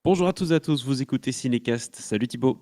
Bonjour à tous et à tous, vous écoutez Cinécast. Salut Thibaut.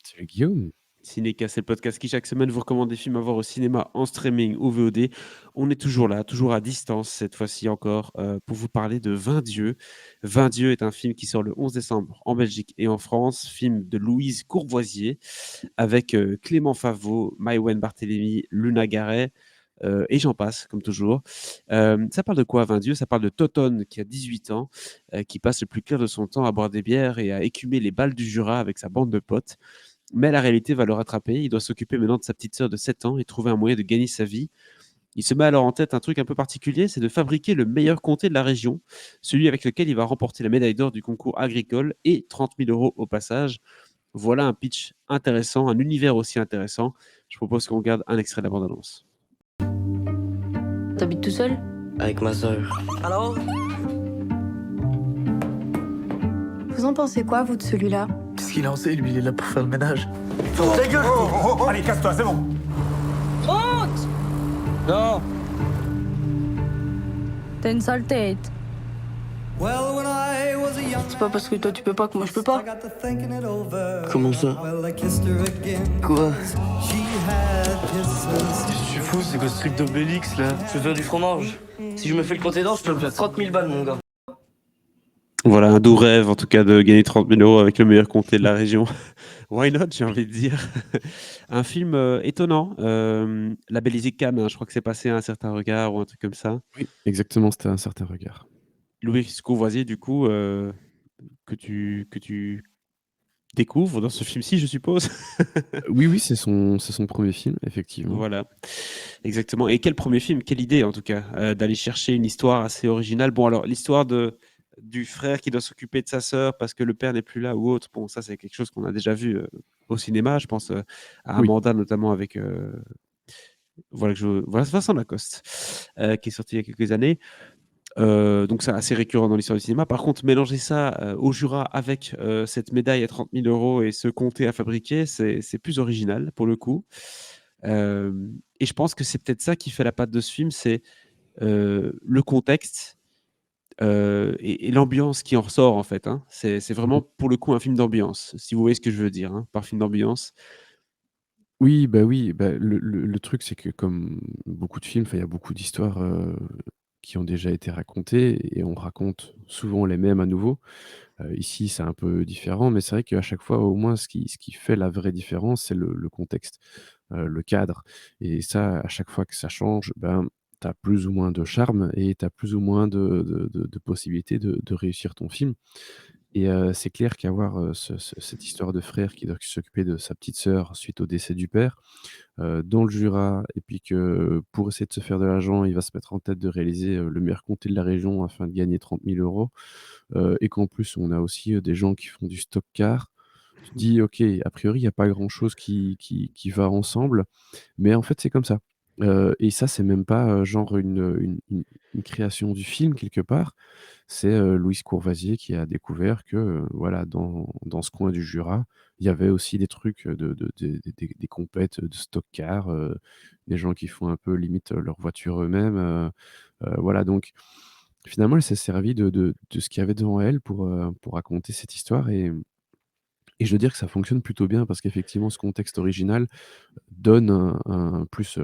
Salut Guillaume. Cinécast, c'est le podcast qui chaque semaine vous recommande des films à voir au cinéma, en streaming ou VOD. On est toujours là, toujours à distance, cette fois-ci encore, pour vous parler de 20 dieux. 20 dieux est un film qui sort le 11 décembre en Belgique et en France, film de Louise Courvoisier, avec Clément Favreau, Maïwenn Barthélémy, Luna Garay, et j'en passe, comme toujours. Ça parle de quoi, 20 dieux? Ça parle de Toton, qui a 18 ans, qui passe le plus clair de son temps à boire des bières et à écumer les balles du Jura avec sa bande de potes. Mais la réalité va le rattraper. Il doit s'occuper maintenant de sa petite sœur de 7 ans et trouver un moyen de gagner sa vie. Il se met alors en tête un truc un peu particulier, c'est de fabriquer le meilleur comté de la région, celui avec lequel il va remporter la médaille d'or du concours agricole et 30 000 euros au passage. Voilà un pitch intéressant, un univers aussi intéressant. Je propose qu'on regarde un extrait de la bande-annonce. T'habites tout seul? Avec ma sœur. Alors? Vous en pensez quoi, vous, de celui-là? Qu'est-ce qu'il en sait, lui, il est là pour faire le ménage. Ta gueule! Allez, casse-toi, c'est bon. Honte! Non. T'as une sale tête. C'est pas parce que toi tu peux pas que moi je peux pas. Comment ça? Quoi? Tu fous, c'est quoi ce truc d'Obélix là? Je veux faire du fromage. Si je me fais le compter d'or, je peux me faire 30 000 balles, mon gars. Voilà, un doux rêve en tout cas de gagner 30 000 euros avec le meilleur comté de la région. Why not, j'ai envie de dire. Un film étonnant, labellisé Cannes, hein, je crois que c'est passé à un certain regard ou un truc comme ça. Oui, exactement, c'était un certain regard. Louis Courvoisier, du coup, que tu découvres dans ce film-ci, je suppose. Oui, c'est son premier film, effectivement. Voilà, exactement. Et quel premier film, quelle idée en tout cas, d'aller chercher une histoire assez originale. Bon, alors l'histoire du frère qui doit s'occuper de sa sœur parce que le père n'est plus là ou autre. Bon, ça c'est quelque chose qu'on a déjà vu au cinéma. Je pense à Oui. Amanda notamment avec voilà Vincent Lacoste qui est sorti il y a quelques années. Donc c'est assez récurrent dans l'histoire du cinéma. Par contre, mélanger ça au Jura avec cette médaille à 30 000 euros et ce comté à fabriquer, c'est plus original pour le coup. Et je pense que c'est peut-être ça qui fait la patte de ce film, c'est le contexte et l'ambiance qui en ressort en fait. Hein. C'est vraiment pour le coup un film d'ambiance, si vous voyez ce que je veux dire hein, par film d'ambiance. Oui, bah, le truc, c'est que comme beaucoup de films, enfin, il y a beaucoup d'histoires, qui ont déjà été racontées et on raconte souvent les mêmes à nouveau. Ici, c'est un peu différent, mais c'est vrai qu'à chaque fois, au moins, ce qui fait la vraie différence, c'est le contexte, le cadre et ça, à chaque fois que ça change, ben, tu as plus ou moins de charme et tu as plus ou moins de possibilités de réussir ton film et c'est clair qu'avoir, cette histoire de frère qui doit s'occuper de sa petite sœur suite au décès du père, dans le Jura et puis que pour essayer de se faire de l'argent, il va se mettre en tête de réaliser, le meilleur comté de la région afin de gagner 30 000 euros. Et qu'en plus on a aussi, des gens qui font du stock car. Tu te dis: «OK, a priori, il y a pas grand-chose qui va ensemble», mais en fait, c'est comme ça. Et ça, c'est même pas, genre une création du film quelque part. C'est, Louise Courvoisier qui a découvert que, voilà, dans ce coin du Jura, il y avait aussi des trucs, de des compètes de stock car, des gens qui font un peu limite, leur voiture eux-mêmes, voilà donc finalement, elle s'est servie de ce qu'il y avait devant elle pour raconter cette histoire et je veux dire que ça fonctionne plutôt bien parce qu'effectivement, ce contexte original donne un plus,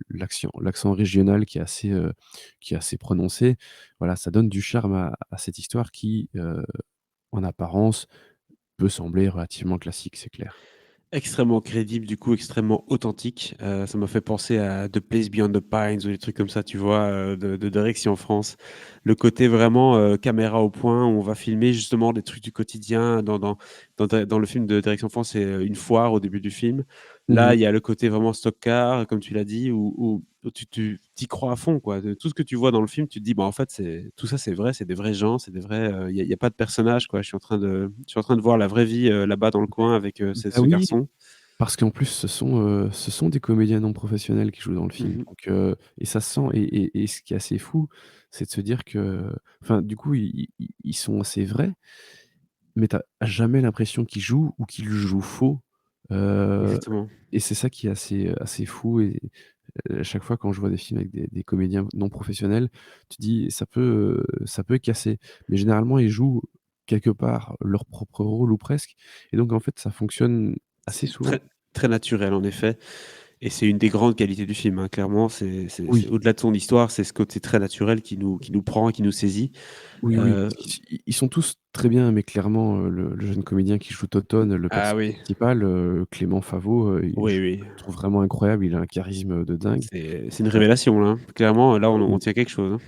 l'accent régional qui est assez prononcé. Voilà, ça donne du charme à cette histoire qui, en apparence, peut sembler relativement classique, c'est clair. Extrêmement crédible, du coup, extrêmement authentique. Ça m'a fait penser à The Place Beyond the Pines ou des trucs comme ça, tu vois, de Direction France. Le côté vraiment caméra au point, où on va filmer justement des trucs du quotidien. Dans le film de Direction France, c'est une foire au début du film. Là, Mmh. il y a le côté vraiment stock car, comme tu l'as dit, où tu t'y crois à fond, quoi. De tout ce que tu vois dans le film, tu te dis, bah, en fait, tout ça, c'est vrai, c'est des vrais gens, c'est des vrais. Il y a pas de personnage, quoi. Je suis en train de voir la vraie vie là-bas dans le coin avec Bah ce oui, garçon. parce qu'en plus, ce sont des comédiens non professionnels qui jouent dans le film, Mhm. donc et ça se sent et ce qui est assez fou, c'est de se dire que enfin, du coup, ils sont assez vrais, mais tu as jamais l'impression qu'ils jouent ou qu'ils jouent faux, heu Exactement. et c'est ça qui est assez fou et à chaque fois quand je vois des films avec des comédiens non professionnels, tu dis: «Ça peut casser», mais généralement ils jouent quelque part leur propre rôle ou presque et donc en fait, ça fonctionne assez C'est souvent. très très naturel en effet et c'est une des grandes qualités du film, hein. Clairement, c'est Oui, au-delà de son histoire, c'est ce côté très naturel qui nous prend, qui nous saisit. oui, oui, Heu, parce qu'ils sont tous très bien, mais clairement, le jeune comédien qui joue Toton, le ah personnage oui, principal, Clément Favot, oui, oui, je le trouve vraiment incroyable, il a un charisme de dingue. c'est une révélation là, hein. Clairement, là, on Oui. tient quelque chose, hein.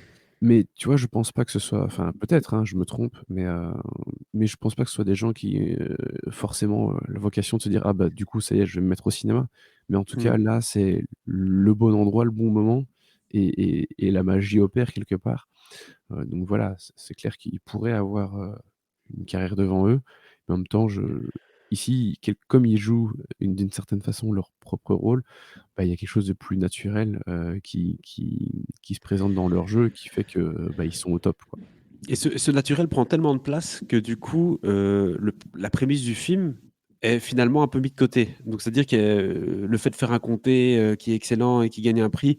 Mais tu vois, je pense pas que ce soit enfin peut-être, hein, je me trompe, mais je pense pas que ce soit des gens qui, forcément, la vocation de se dire: «Ah bah, du coup, ça y est, je vais me mettre au cinéma». Mais en tout Mmh. cas, là, c'est le bon endroit, le bon moment et la magie opère quelque part. Donc voilà, c'est clair qu'ils pourraient avoir, une carrière devant eux. Mais en même temps, ici, comme ils jouent d'une certaine façon leur propre rôle, bah, il y a quelque chose de plus naturel, qui se présente dans leur jeu, qui fait que, bah, ils sont au top, quoi. Et ce naturel prend tellement de place que du coup, la prémisse du film est finalement un peu mis de côté. Donc c'est-à-dire que, le fait de faire un comté, qui est excellent et qui gagne un prix,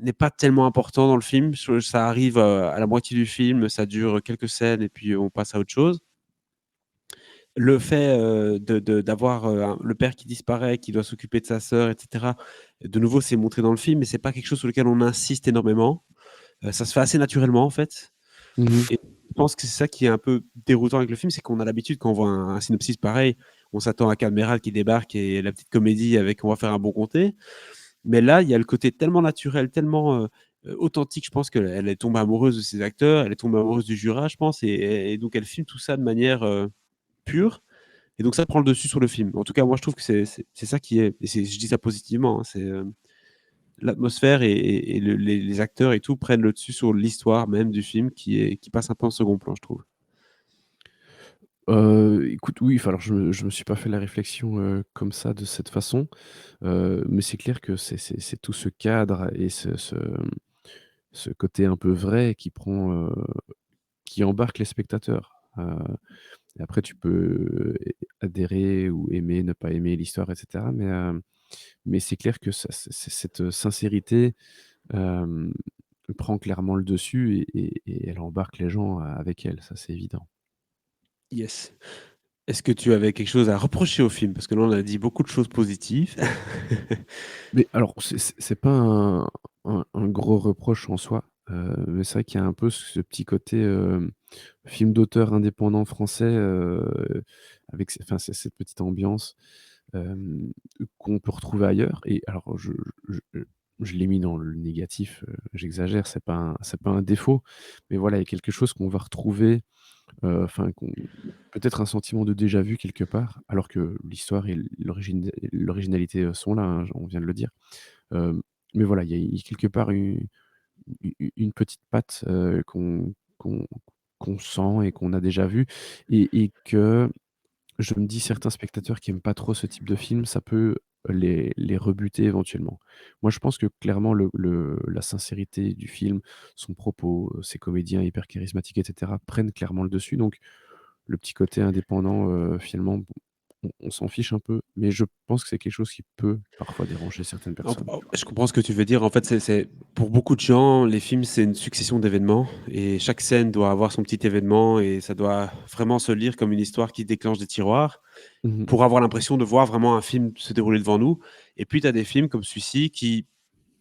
n'est pas tellement important dans le film. Ça arrive, à la moitié du film, ça dure quelques scènes et puis on passe à autre chose. Le fait, d'avoir, le père qui disparaît, qui doit s'occuper de sa sœur et cetera, de nouveau, c'est montré dans le film, mais c'est pas quelque chose sur lequel on insiste énormément. Ça se fait assez naturellement, en fait. Mmh mh. Et je pense que c'est ça qui est un peu déroutant avec le film, c'est qu'on a l'habitude quand on voit un synopsis pareil, on s'attend à Cadmerade qui débarque et la petite comédie avec on va faire un bon comté. Mais là, il y a le côté tellement naturel, tellement, authentique, je pense qu'elle est tombée amoureuse de ses acteurs, elle est tombée amoureuse du Jura, je pense et donc elle filme tout ça de manière, pure et donc ça prend le dessus sur le film. En tout cas, moi je trouve que c'est ça qui est et je dis ça positivement, hein, l'atmosphère et les acteurs et tout prennent le dessus sur l'histoire même du film qui passe un peu en second plan, je trouve. Écoute, oui, enfin, alors je me suis pas fait la réflexion, comme ça, de cette façon, mais c'est clair que c'est tout ce cadre et ce côté un peu vrai qui embarque les spectateurs. Et après tu peux, adhérer ou aimer, ne pas aimer l'histoire et cetera, mais c'est clair que ça cette sincérité, hem, prend clairement le dessus et elle embarque les gens avec elle, ça c'est évident. Yes. Est-ce que tu avais quelque chose à reprocher au film? Parce que là, on a dit beaucoup de choses positives. Mais alors c'est pas un gros reproche en soi, mais c'est vrai qu'il y a un peu ce petit côté, film d'auteur indépendant français, avec cette petite ambiance, qu'on peut retrouver ailleurs et alors je je l'ai mis dans le négatif, j'exagère, c'est pas un défaut, mais voilà, il y a quelque chose qu'on va retrouver, enfin qu'on peut-être un sentiment de déjà vu quelque part, alors que l'histoire et l'originalité, sont là, hein, on vient de le dire. Hem, mais voilà, il y a quelque part une petite patte, qu'on sent et qu'on a déjà vu et que je me dis certains spectateurs qui aiment pas trop ce type de film, ça peut les rebuter éventuellement. Moi, je pense que clairement la sincérité du film, son propos, ses comédiens hyper charismatiques et cetera prennent clairement le dessus donc le petit côté indépendant, finalement, bon, on s'en fiche un peu, mais je pense que c'est quelque chose qui peut parfois déranger certaines personnes, tu vois? Je comprends ce que tu veux dire. En fait, pour beaucoup de gens, les films, c'est une succession d'événements et chaque scène doit avoir son petit événement et ça doit vraiment se lire comme une histoire qui déclenche des tiroirs Mmh mh. pour avoir l'impression de voir vraiment un film se dérouler devant nous. Et puis, tu as des films comme celui-ci qui,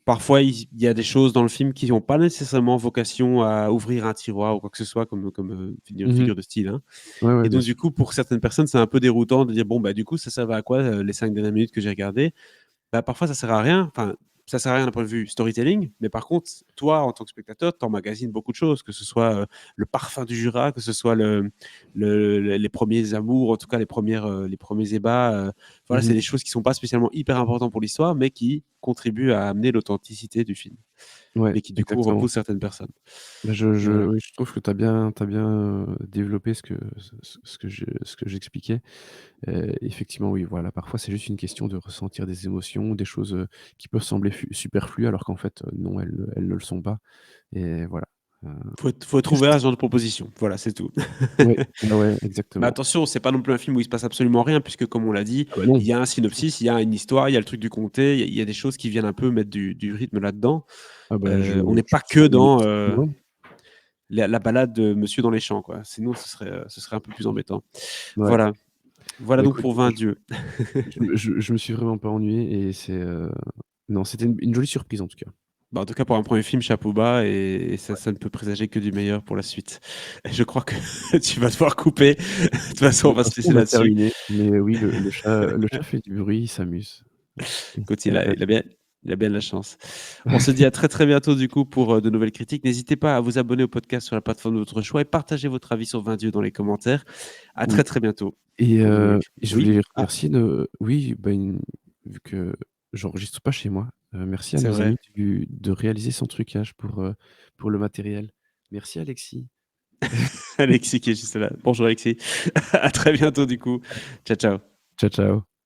parfois, il y a des choses dans le film qui n'ont pas nécessairement vocation à ouvrir un tiroir ou quoi que ce soit comme, une Mmh. figure de style, hein. Ouais, ouais, Et bien donc du sûr. coup, pour certaines personnes, c'est un peu déroutant de dire: «Bon, bah, du coup, ça servait à quoi, les 5 dernières minutes que j'ai regardées?» Bah, parfois ça sert à rien, enfin, ça sert à rien d'un point de vue storytelling, mais par contre, toi, en tant que spectateur, tu emmagasines beaucoup de choses, que ce soit, le parfum du Jura, que ce soit les premiers amours, en tout cas les premiers ébats, voilà, Mmh c'est mh. des choses qui sont pas spécialement hyper importantes pour l'histoire, mais qui contribuent à amener l'authenticité du film, Ouais, mais qui du coup exactement. repoussent certaines personnes. Bah, Heu, oui, je trouve que tu as bien, développé ce que j'expliquais. Effectivement, oui, voilà, parfois, c'est juste une question de ressentir des émotions, des choses, qui peuvent sembler superflues alors qu'en fait, non, elles ne le sont pas et voilà, heu, faut être ouvert à ce genre de proposition, voilà, c'est tout. ouais, ouais, ouais, Mais exactement. attention, c'est pas non plus un film où il se passe absolument rien puisque comme on l'a dit, Ah bah, non. il y a un synopsis, il y a une histoire, il y a le truc du comté, il y a des choses qui viennent un peu mettre du rythme là-dedans. Ah bah, On n'est je pas suis que pas dans, négatif, non. la balade de Monsieur dans les champs, quoi. Sinon, ce serait un peu plus embêtant. Ouais. Voilà. Voilà Bah, donc écoute, pour 20 dieux. je me suis vraiment pas ennuyé et non, c'était une jolie surprise en tout cas. Bah, en tout cas, pour un premier film, chapeau bas et ça ne peut présager que du meilleur pour la suite. Et je crois que tu vas devoir couper. De toute façon, on De va toute se façon, laisser on a là-dessus. terminé, mais oui, le chat fait du bruit, il s'amuse. Écoute, C'est agréable. il a bien de la chance. On se dit à très, très bientôt du coup pour, de nouvelles critiques. N'hésitez pas à vous abonner au podcast sur la plateforme de votre choix et partager votre avis sur 20 dieux dans les commentaires. À Oui très, très bientôt et pour de nouvelles je oui? voulais Ah, remercier oui, bah, vu que j'enregistre pas chez moi, merci à c'est nos vrai. amis de réaliser son trucage pour le matériel. Merci Alexis. Alexis qui est juste là. Bonjour Alexis. À très bientôt du coup. Ciao, ciao. Ciao, ciao.